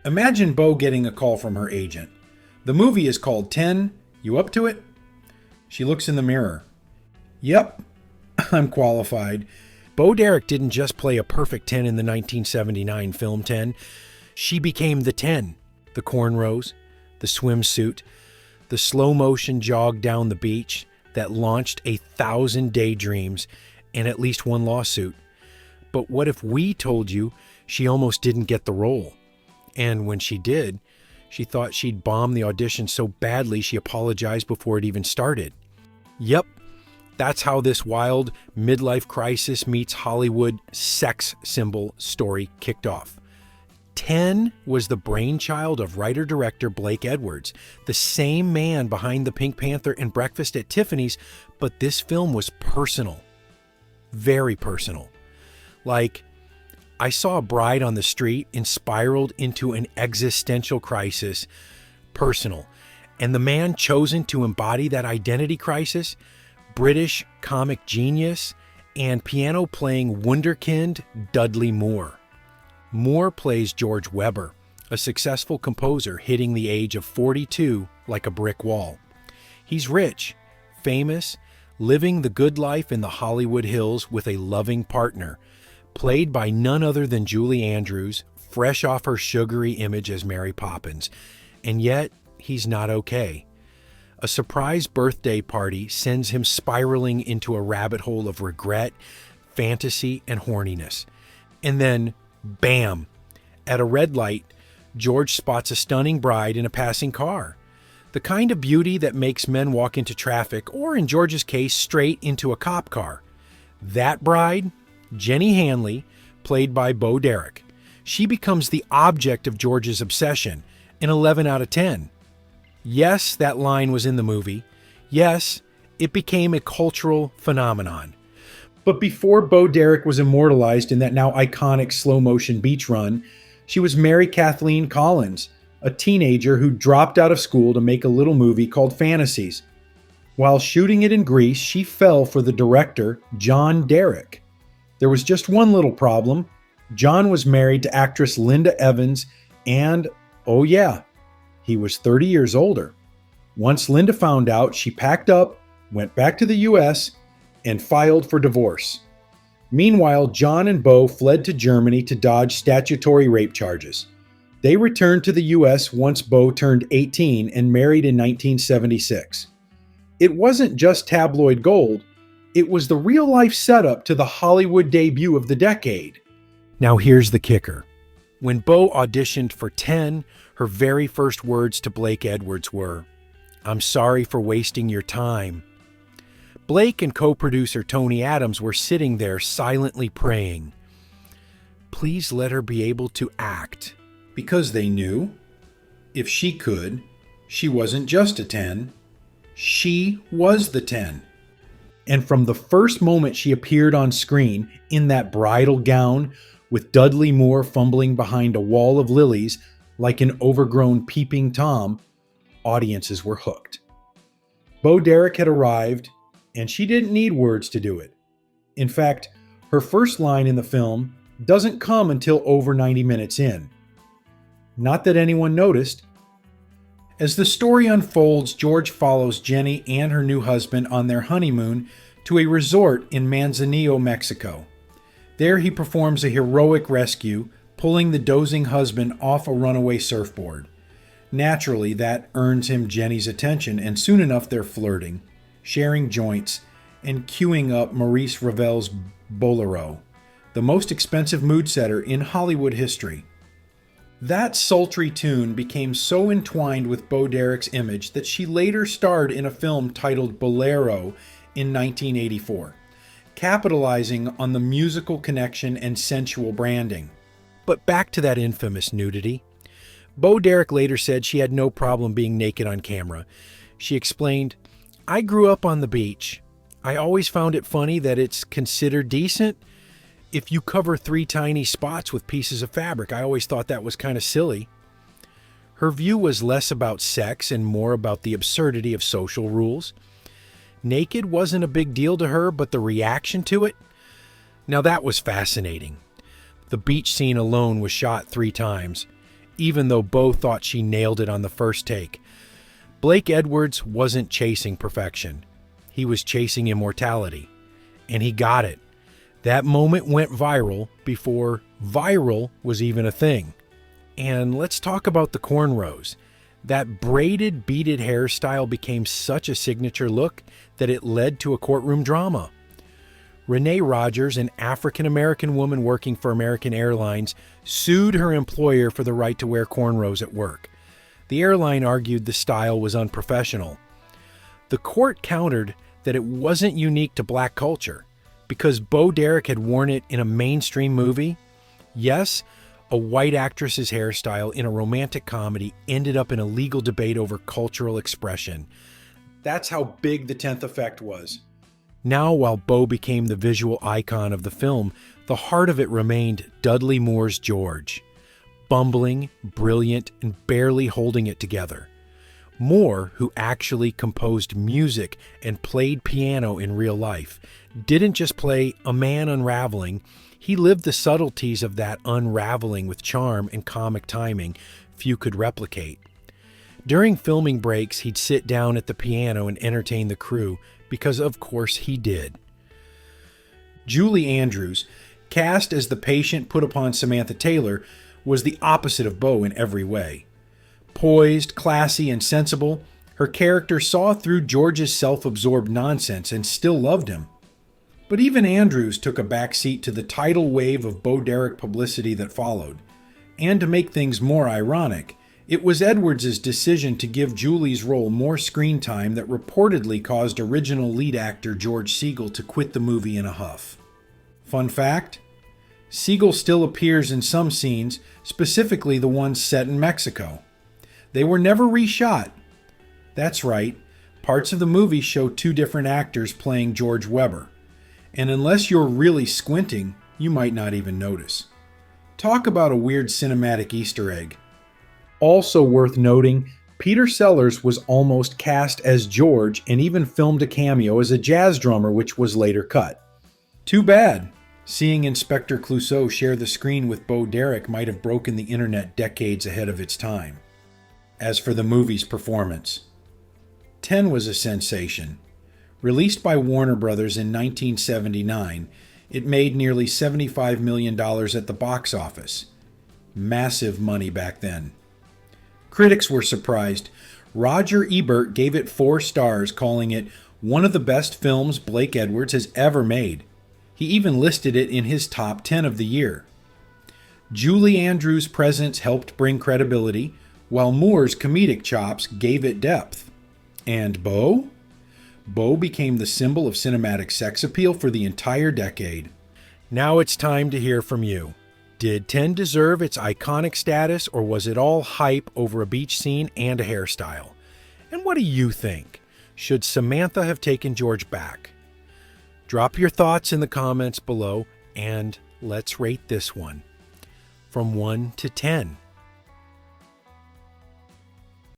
Imagine Bo getting a call from her agent. The movie is called 10. You up to it? She looks in the mirror. Yep, I'm qualified. Bo Derek didn't just play a perfect 10 in the 1979 film 10. She became the 10. The cornrows, the swimsuit, the slow motion jog down the beach that launched 1,000 daydreams and at least one lawsuit. But what if we told you she almost didn't get the role? And when she did, she thought she'd bombed the audition so badly she apologized before it even started. Yep, that's how this wild midlife crisis meets Hollywood sex symbol story kicked off. 10 was the brainchild of writer-director Blake Edwards, the same man behind the Pink Panther and Breakfast at Tiffany's, but this film was personal. Very personal. Like, I saw a bride on the street and spiraled into an existential crisis. Personal. And the man chosen to embody that identity crisis, British comic genius and piano-playing wunderkind Dudley Moore. Moore plays George Weber, a successful composer hitting the age of 42 like a brick wall. He's rich, famous, living the good life in the Hollywood Hills with a loving partner, played by none other than Julie Andrews, fresh off her sugary image as Mary Poppins. And yet, he's not okay. A surprise birthday party sends him spiraling into a rabbit hole of regret, fantasy, and horniness. And then, bam! At a red light, George spots a stunning bride in a passing car. The kind of beauty that makes men walk into traffic, or in George's case, straight into a cop car. That bride, Jenny Hanley, played by Bo Derek. She becomes the object of George's obsession, an 11 out of 10. Yes, that line was in the movie. Yes, it became a cultural phenomenon. But before Bo Derek was immortalized in that now iconic slow-motion beach run, she was Mary Kathleen Collins, a teenager who dropped out of school to make a little movie called Fantasies. While shooting it in Greece, she fell for the director, John Derek. There was just one little problem. John was married to actress Linda Evans, and, oh yeah, he was 30 years older. Once Linda found out, she packed up, went back to the U.S., and filed for divorce. Meanwhile, John and Bo fled to Germany to dodge statutory rape charges. They returned to the U.S. once Bo turned 18 and married in 1976. It wasn't just tabloid gold, it was the real-life setup to the Hollywood debut of the decade. Now here's the kicker. When Bo auditioned for 10, her very first words to Blake Edwards were, "I'm sorry for wasting your time." Blake and co-producer Tony Adams were sitting there silently praying, "Please let her be able to act." Because they knew, if she could, she wasn't just a 10, she was the 10. And from the first moment she appeared on screen in that bridal gown with Dudley Moore fumbling behind a wall of lilies like an overgrown peeping Tom, audiences were hooked. Bo Derek had arrived, and she didn't need words to do it. In fact, her first line in the film doesn't come until over 90 minutes in. Not that anyone noticed. As the story unfolds, George follows Jenny and her new husband on their honeymoon to a resort in Manzanillo, Mexico. There he performs a heroic rescue, pulling the dozing husband off a runaway surfboard. Naturally, that earns him Jenny's attention, and soon enough they're flirting, sharing joints, and queuing up Maurice Ravel's Bolero, the most expensive mood setter in Hollywood history. That sultry tune became so entwined with Bo Derek's image that she later starred in a film titled Bolero in 1984, capitalizing on the musical connection and sensual branding. But back to that infamous nudity. Bo Derek later said she had no problem being naked on camera. She explained, "I grew up on the beach. I always found it funny that it's considered decent if you cover 3 tiny spots with pieces of fabric. I always thought that was kind of silly." Her view was less about sex and more about the absurdity of social rules. Naked wasn't a big deal to her, but the reaction to it? Now that was fascinating. The beach scene alone was shot 3 times. even though Bo thought she nailed it on the first take. Blake Edwards wasn't chasing perfection. He was chasing immortality. And he got it. That moment went viral before viral was even a thing. And let's talk about the cornrows. That braided, beaded hairstyle became such a signature look that it led to a courtroom drama. Renee Rogers, an African-American woman working for American Airlines, sued her employer for the right to wear cornrows at work. The airline argued the style was unprofessional. The court countered that it wasn't unique to black culture. Because Bo Derek had worn it in a mainstream movie, yes, a white actress's hairstyle in a romantic comedy ended up in a legal debate over cultural expression. That's how big the 10th Effect was. Now, while Bo became the visual icon of the film, the heart of it remained Dudley Moore's George. Bumbling, brilliant, and barely holding it together. Moore, who actually composed music and played piano in real life, didn't just play a man unraveling, he lived the subtleties of that unraveling with charm and comic timing few could replicate. During filming breaks, he'd sit down at the piano and entertain the crew, because of course he did. Julie Andrews, cast as the patient put upon Samantha Taylor, was the opposite of Bo in every way. Poised, classy, and sensible, her character saw through George's self-absorbed nonsense and still loved him. But even Andrews took a backseat to the tidal wave of Bo Derek publicity that followed. And to make things more ironic, it was Edwards' decision to give Julie's role more screen time that reportedly caused original lead actor George Segal to quit the movie in a huff. Fun fact? Segal still appears in some scenes, specifically the ones set in Mexico. They were never reshot. That's right, parts of the movie show two different actors playing George Weber. And unless you're really squinting, you might not even notice. Talk about a weird cinematic Easter egg. Also worth noting, Peter Sellers was almost cast as George and even filmed a cameo as a jazz drummer, which was later cut. Too bad. Seeing Inspector Clouseau share the screen with Bo Derek might have broken the internet decades ahead of its time. As for the movie's performance, 10 was a sensation. Released by Warner Brothers in 1979, it made nearly $75 million at the box office. Massive money back then. Critics were surprised. Roger Ebert gave it 4 stars, calling it one of the best films Blake Edwards has ever made. He even listed it in his top 10 of the year. Julie Andrews' presence helped bring credibility, while Moore's comedic chops gave it depth. And Bo? Bo became the symbol of cinematic sex appeal for the entire decade. Now it's time to hear from you. Did 10 deserve its iconic status, or was it all hype over a beach scene and a hairstyle? And what do you think? Should Samantha have taken George back? Drop your thoughts in the comments below, and let's rate this one. From 1 to 10.